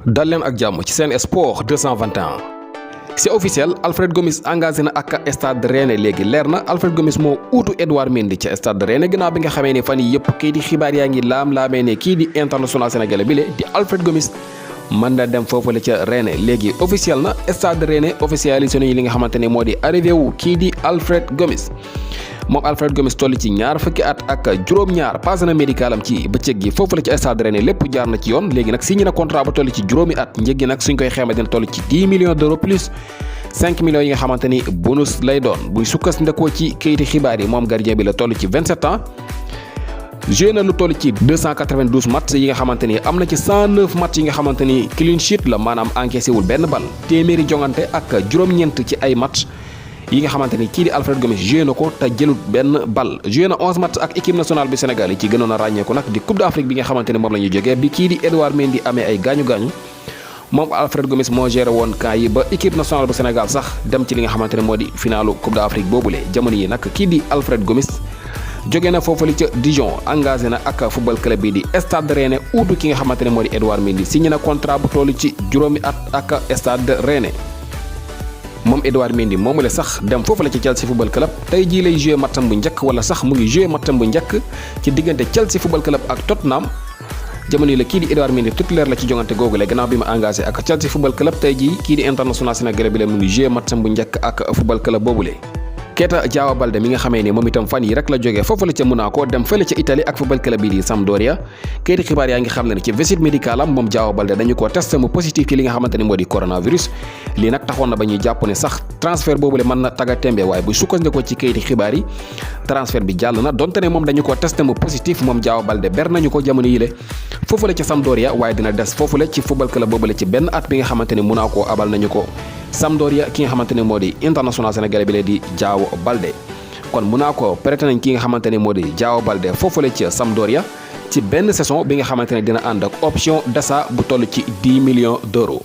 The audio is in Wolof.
dal leen ak jàmm ci Sen Sports 221 c'est officiel Alfred Gomis engagé na ak stade Rennes léegi leer na Alfred Gomis moo uutu Édouard Mendy ci stade Rennes ginnaaw bi nga xamee ne fan yi yëpp kii di xibaar yaa ngi laam-laamee ne kii di international sénégalais bi le di Alfred Gomis mën na dem foofule ca Rennes léegi officiel na stade Rennes officialisé nañu li nga xamante ne moo di arrivé wu kii di Alfred Gomis moom Alfred Gomis toll ci ñaar fukki at ak juróom-ñaar passé na médicalam ci bëccëg gi foofu la ci stade Rennes lépp jaar na ci yoon léegi nag signé na contrat ba toll ci juróomi at njëg gi nag suñ koy xeema dina toll ci 10 millions d'euros plus 5 millions yi nga xamante ni bonus lay doon buy sukkandikoo ci kayiti xibaar yi moom gardien bi la toll ci 27 ans joué na lu toll ci 292 match yi nga xamante ni am na ci 109 match yi nga xamante ni clean sheet la maanaam encaissé wul benn bal téeméeri jongante ak juróom-ñeent ci ay match yi nga xamante ni kii di Alfred Gomis joué na ko te jëlut benn bal joué na 11 match ak équipe nationale bi Sénégal yi ci gënoon a ràññeeku nag di Coupe d'Afrique bi nga xamante ni moom la ñu jógee bi kii di Édouard Mendy amee ay gaañu-gaañu moom Alfred Gomis moo géré woon camp yi ba équipe nationale bu Sénégal sax dem ci li nga xamante ne moo di finalu Coupe d'Afrique boobule jamono yi nag kii di Alfred Gomis jóge na foofali ca Dijon engagé na ak football club bi di Stade Rennes uutu ki nga xamante ne moo di Édouard Mendy signé na contrat bu toll ci juróomi at ak Stade Rennes moom Édouard Mendy moomu la sax dem foofu la ci Chelsea football club tey jii lay joué matcham bu njëkk wala sax mu ngi joué matcham bu njëkk ci diggante Chelsea football club ak Tottenham jamono yi la kii di Édouard Mendy titulaire la ci jongante googule gannaaw bi ma engagé ak Chelsea football club tey jii kii di international sénégalais bi la mu ngi joué matcham bu njëkk ak football club boobule. Keita Diao Balde mi nga xamee ne moom itam fan yi rek la jógee foofu la ca Monaco dem fële ca Italie ak football club bi di Sampdoria kayiti xibaar yaa ngi xam ne ci visite médicale am moom Diao Balde dañu ko testé mu positif ci li nga xamante ni moo di coronavirus lii nag taxoon na ba ñuy jàpp ne sax transfert boobule mën na taga tembe waaye bu sukkandikoo ci kayiti xibaar yi transfert bi jàll na donte ne moom dañu ko testé mu positif moom Diao Balde ber nañu ko jamono yile foofu la ca Sampdoria waaye dina des foofu la ci football club boobule ci benn at bi nga xamante ni Monaco abal nañu ko Sampdoria ki nga xamante ne moo di international sénégalais bi la di Diao Balde kon Monaco prêté nañ ki nga xamante ne moo di Diao Balde foofule ca Sampdoria ci benn saison bi nga xamante ne dina ànd ak option d'achat bu toll ci 10 millions d'euros